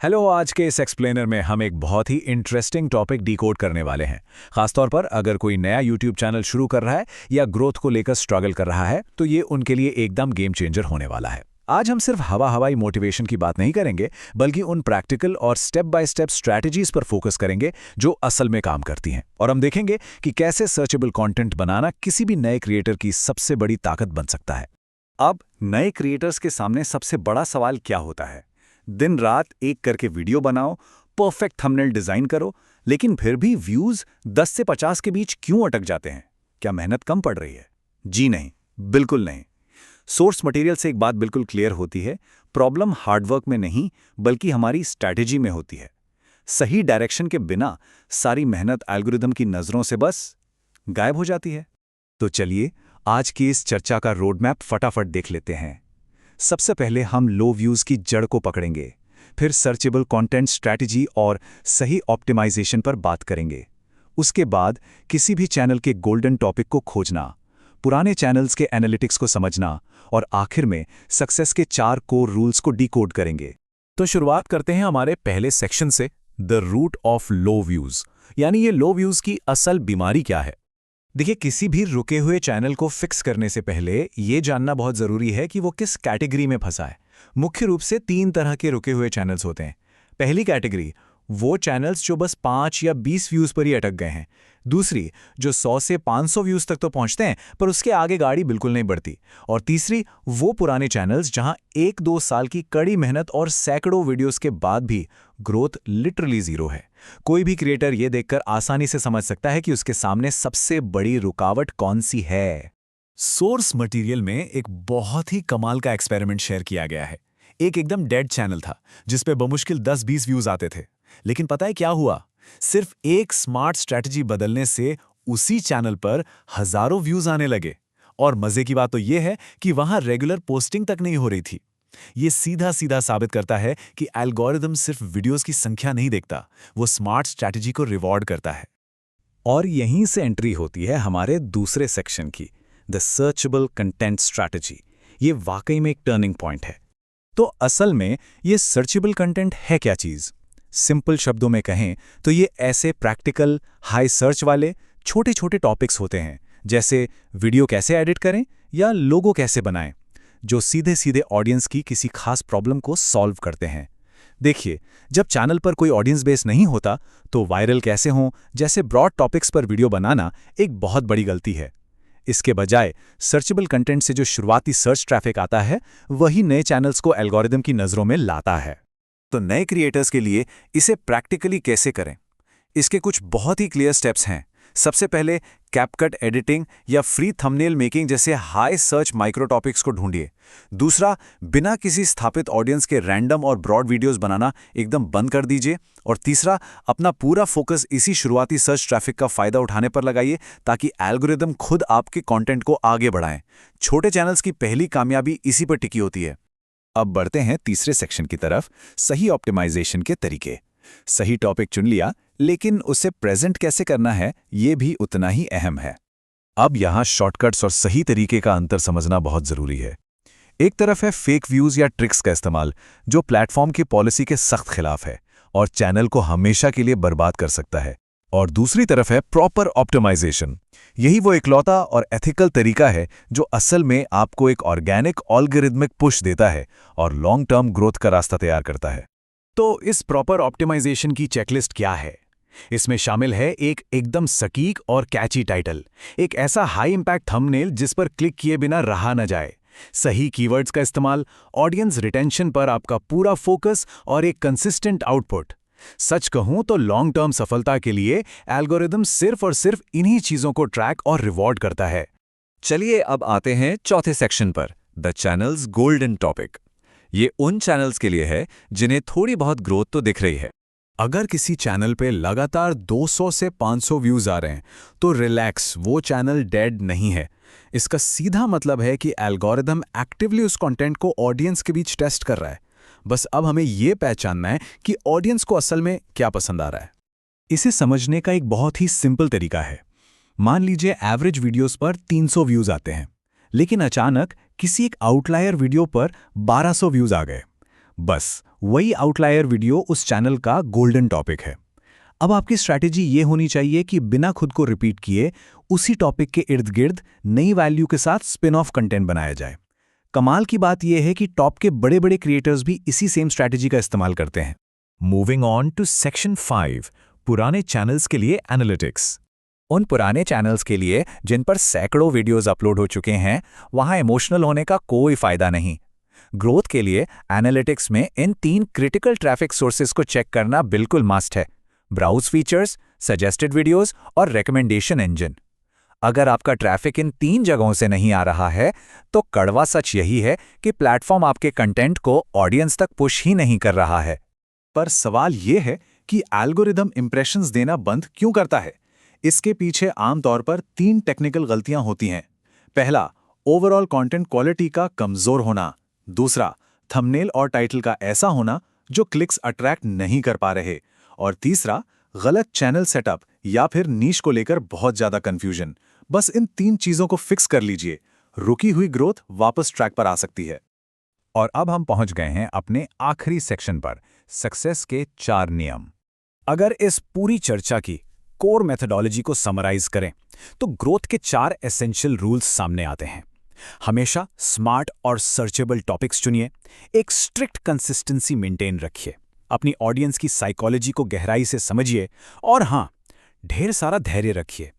Hello. आज के इस एक्सप्लेनर में हम एक बहुत ही इंटरेस्टिंग टॉपिक डिकोड करने वाले हैं। खासतौर पर अगर कोई नया यूट्यूब चैनल शुरू कर रहा है या ग्रोथ को लेकर स्ट्रगल कर रहा है तो ये उनके लिए एकदम गेम चेंजर होने वाला है। आज हम सिर्फ हवाई मोटिवेशन की बात नहीं करेंगे, बल्कि उन प्रैक्टिकल और स्टेप बाय स्टेप स्ट्रैटेजीज पर फोकस करेंगे जो असल में काम करती हैं। और हम देखेंगे कि कैसे सर्चेबल कंटेंट बनाना किसी भी नए क्रिएटर की सबसे बड़ी ताकत बन सकता है। अब नए क्रिएटर्स के सामने सबसे बड़ा सवाल क्या होता है? दिन रात एक करके वीडियो बनाओ, परफेक्ट थंबनेल डिजाइन करो, लेकिन फिर भी व्यूज 10 से 50 के बीच क्यों अटक जाते हैं? क्या मेहनत कम पड़ रही है? जी नहीं, बिल्कुल नहीं। सोर्स मटेरियल से एक बात बिल्कुल क्लियर होती है, प्रॉब्लम हार्डवर्क में नहीं बल्कि हमारी स्ट्रैटेजी में होती है। सही डायरेक्शन के बिना सारी मेहनत एल्गोरिदम की नजरों से बस गायब हो जाती है। तो चलिए आज की इस चर्चा का रोड मैप फटाफट देख लेते हैं। सबसे पहले हम लो व्यूज की जड़ को पकड़ेंगे, फिर सर्चेबल कंटेंट स्ट्रैटेजी और सही ऑप्टिमाइजेशन पर बात करेंगे। उसके बाद किसी भी चैनल के गोल्डन टॉपिक को खोजना, पुराने चैनल्स के एनालिटिक्स को समझना और आखिर में सक्सेस के 4 कोर रूल्स को डिकोड करेंगे। तो शुरुआत करते हैं हमारे पहले सेक्शन से, the root of low views, यानी ये लो व्यूज की असल बीमारी क्या है। देखिए, किसी भी रुके हुए चैनल को फिक्स करने से पहले ये जानना बहुत ज़रूरी है कि वो किस कैटेगरी में फंसा है। मुख्य रूप से 3 तरह के रुके हुए चैनल्स होते हैं। पहली कैटेगरी, वो चैनल्स जो बस 5 या 20 व्यूज़ पर ही अटक गए हैं। दूसरी, जो 100 से 500 व्यूज़ तक तो पहुंचते हैं पर उसके आगे गाड़ी बिल्कुल नहीं बढ़ती। और तीसरी, वो पुराने चैनल्स जहां 1-2 साल की कड़ी मेहनत और सैकड़ों वीडियोस के बाद भी ग्रोथ लिटरली जीरो है। कोई भी क्रिएटर ये देखकर आसानी से समझ सकता है कि उसके सामने सबसे बड़ी रुकावट कौन सी है। सोर्स मटेरियल में एक बहुत ही कमाल का एक्सपेरिमेंट शेयर किया गया है। एक एकदम डेड चैनल था जिस पे बमुश्किल 10-20 व्यूज आते थे, लेकिन पता है क्या हुआ? सिर्फ एक स्मार्ट स्ट्रैटेजी बदलने से उसी चैनल पर हजारों व्यूज आने लगे। और मजे की बात तो यह है कि वहां रेगुलर पोस्टिंग तक नहीं हो रही थी। ये सीधा सीधा साबित करता है कि एल्गोरिदम सिर्फ वीडियोस की संख्या नहीं देखता, वो स्मार्ट स्ट्रैटेजी को रिवॉर्ड करता है। और यहीं से एंट्री होती है हमारे दूसरे सेक्शन की, द सर्चेबल कंटेंट स्ट्रैटेजी। ये वाकई में एक टर्निंग पॉइंट है। तो असल में ये सर्चेबल कंटेंट है क्या चीज़? सिंपल शब्दों में कहें तो ये ऐसे प्रैक्टिकल, हाई सर्च वाले छोटे छोटे टॉपिक्स होते हैं, जैसे वीडियो कैसे एडिट करें या लोगो कैसे बनाएं, जो सीधे सीधे ऑडियंस की किसी खास प्रॉब्लम को सॉल्व करते हैं। देखिए, जब चैनल पर कोई ऑडियंस बेस नहीं होता तो वायरल कैसे हों जैसे ब्रॉड टॉपिक्स पर वीडियो बनाना एक बहुत बड़ी गलती है। इसके बजाय सर्चेबल कंटेंट से जो शुरुआती सर्च ट्रैफिक आता है वही नए चैनल्स को एल्गोरिदम की नज़रों में लाता है। तो नए क्रिएटर्स के लिए इसे प्रैक्टिकली कैसे करें? इसके कुछ बहुत ही क्लियर स्टेप्स हैं। सबसे पहले कैपकट एडिटिंग या फ्री थंबनेल मेकिंग जैसे हाई सर्च माइक्रो टॉपिक्स को ढूंढिए। दूसरा, बिना किसी स्थापित ऑडियंस के रैंडम और ब्रॉड वीडियोस बनाना एकदम बंद कर दीजिए। और तीसरा, अपना पूरा फोकस इसी शुरुआती सर्च ट्रैफिक का फायदा उठाने पर लगाइए ताकि एल्गोरिदम खुद आपके कंटेंट को आगे बढ़ाएं। छोटे चैनल्स की पहली कामयाबी इसी पर टिकी होती है। अब बढ़ते हैं तीसरे सेक्शन की तरफ, सही ऑप्टिमाइजेशन के तरीके। सही टॉपिक चुन लिया, लेकिन उसे प्रेजेंट कैसे करना है ये भी उतना ही अहम है। अब यहाँ शॉर्टकट्स और सही तरीके का अंतर समझना बहुत जरूरी है। एक तरफ है फेक व्यूज या ट्रिक्स का इस्तेमाल, जो प्लेटफॉर्म की पॉलिसी के सख्त खिलाफ है और चैनल को हमेशा के लिए बर्बाद कर सकता है। और दूसरी तरफ है प्रॉपर ऑप्टिमाइजेशन। यही वो इकलौता और एथिकल तरीका है जो असल में आपको एक ऑर्गेनिक एल्गोरिदमिक पुश देता है और लॉन्ग टर्म ग्रोथ का रास्ता तैयार करता है। तो इस प्रॉपर ऑप्टिमाइजेशन की चेकलिस्ट क्या है? इसमें शामिल है एक एकदम सटीक और कैची टाइटल, एक ऐसा हाई इंपैक्ट थंबनेल जिस पर क्लिक किए बिना रहा न जाए, सही कीवर्ड्स का इस्तेमाल, ऑडियंस रिटेंशन पर आपका पूरा फोकस और एक कंसिस्टेंट आउटपुट। सच कहूं तो लॉन्ग टर्म सफलता के लिए एल्गोरिदम सिर्फ और सिर्फ इन्हीं चीजों को ट्रैक और रिवॉर्ड करता है। चलिए अब आते हैं चौथे सेक्शन पर, द चैनल्स गोल्डन टॉपिक। ये उन चैनल्स के लिए है जिन्हें थोड़ी बहुत ग्रोथ तो दिख रही है। अगर किसी चैनल पे लगातार 200 से 500 व्यूज आ रहे हैं तो रिलैक्स, वो चैनल डेड नहीं है। इसका सीधा मतलब है कि एल्गोरिदम एक्टिवली उस कंटेंट को ऑडियंस के बीच टेस्ट कर रहा है। बस अब हमें यह पहचानना है कि ऑडियंस को असल में क्या पसंद आ रहा है। इसे समझने का एक बहुत ही सिंपल तरीका है। मान लीजिए एवरेज वीडियोस पर 300 व्यूज आते हैं, लेकिन अचानक किसी एक आउटलायर वीडियो पर 1200 व्यूज आ गए। बस वही आउटलायर वीडियो उस चैनल का गोल्डन टॉपिक है। अब आपकी स्ट्रैटेजी ये होनी चाहिए कि बिना खुद को रिपीट किए उसी टॉपिक के इर्द गिर्द नई वैल्यू के साथ स्पिन ऑफ कंटेंट बनाया जाए। कमाल की बात यह है कि टॉप के बड़े बड़े क्रिएटर्स भी इसी सेम स्ट्रैटेजी का इस्तेमाल करते हैं। मूविंग ऑन टू सेक्शन 5, पुराने चैनल्स के लिए एनालिटिक्स। उन पुराने चैनल्स के लिए जिन पर सैकड़ों वीडियोस अपलोड हो चुके हैं, वहां इमोशनल होने का कोई फायदा नहीं। ग्रोथ के लिए एनालिटिक्स में इन 3 क्रिटिकल ट्रैफिक सोर्सेज को चेक करना बिल्कुल मस्ट है: ब्राउज फीचर्स, सजेस्टेड वीडियोस और रिकमेंडेशन इंजन। अगर आपका ट्रैफिक इन 3 जगहों से नहीं आ रहा है, तो कड़वा सच यही है कि प्लेटफॉर्म आपके कंटेंट को ऑडियंस तक पुश ही नहीं कर रहा है। पर सवाल यह है कि एल्गोरिदम इंप्रेशंस देना बंद क्यों करता है? इसके पीछे आमतौर पर 3 टेक्निकल गलतियां होती हैं। पहला, ओवरऑल कंटेंट क्वालिटी का कमजोर होना। दूसरा, थंबनेल और टाइटल का ऐसा होना जो क्लिक्स अट्रैक्ट नहीं कर पा रहे। और तीसरा, गलत चैनल सेटअप या फिर नीश को लेकर बहुत ज्यादा कंफ्यूजन। बस इन 3 चीजों को फिक्स कर लीजिए, रुकी हुई ग्रोथ वापस ट्रैक पर आ सकती है। और अब हम पहुंच गए हैं अपने आखिरी सेक्शन पर, सक्सेस के 4 नियम। अगर इस पूरी चर्चा की कोर मेथोडोलॉजी को समराइज करें, तो ग्रोथ के 4 एसेंशियल रूल्स सामने आते हैं। हमेशा स्मार्ट और सर्चेबल टॉपिक्स चुनिए, एक स्ट्रिक्ट कंसिस्टेंसी मेंटेन रखिए, अपनी ऑडियंस की साइकोलॉजी को गहराई से समझिए, और हाँ, ढेर सारा धैर्य रखिए।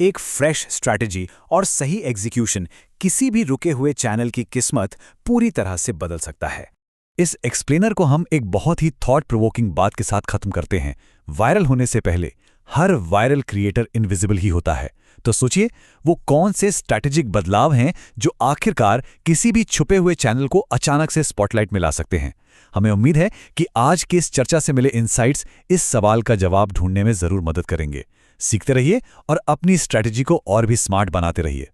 एक फ्रेश स्ट्रैटेजी और सही एग्जीक्यूशन किसी भी रुके हुए चैनल की किस्मत पूरी तरह से बदल सकता है। इस एक्सप्लेनर को हम एक बहुत ही थॉट प्रोवोकिंग बात के साथ खत्म करते हैं। वायरल होने से पहले हर वायरल क्रिएटर इनविजिबल ही होता है। तो सोचिए, वो कौन से स्ट्रैटेजिक बदलाव हैं जो आखिरकार किसी भी छुपे हुए चैनल को अचानक से स्पॉटलाइट में ला सकते हैं। हमें उम्मीद है कि आज की इस चर्चा से मिले इनसाइट्स इस सवाल का जवाब ढूंढने में जरूर मदद करेंगे। सीखते रहिए और अपनी स्ट्रैटेजी को और भी स्मार्ट बनाते रहिए।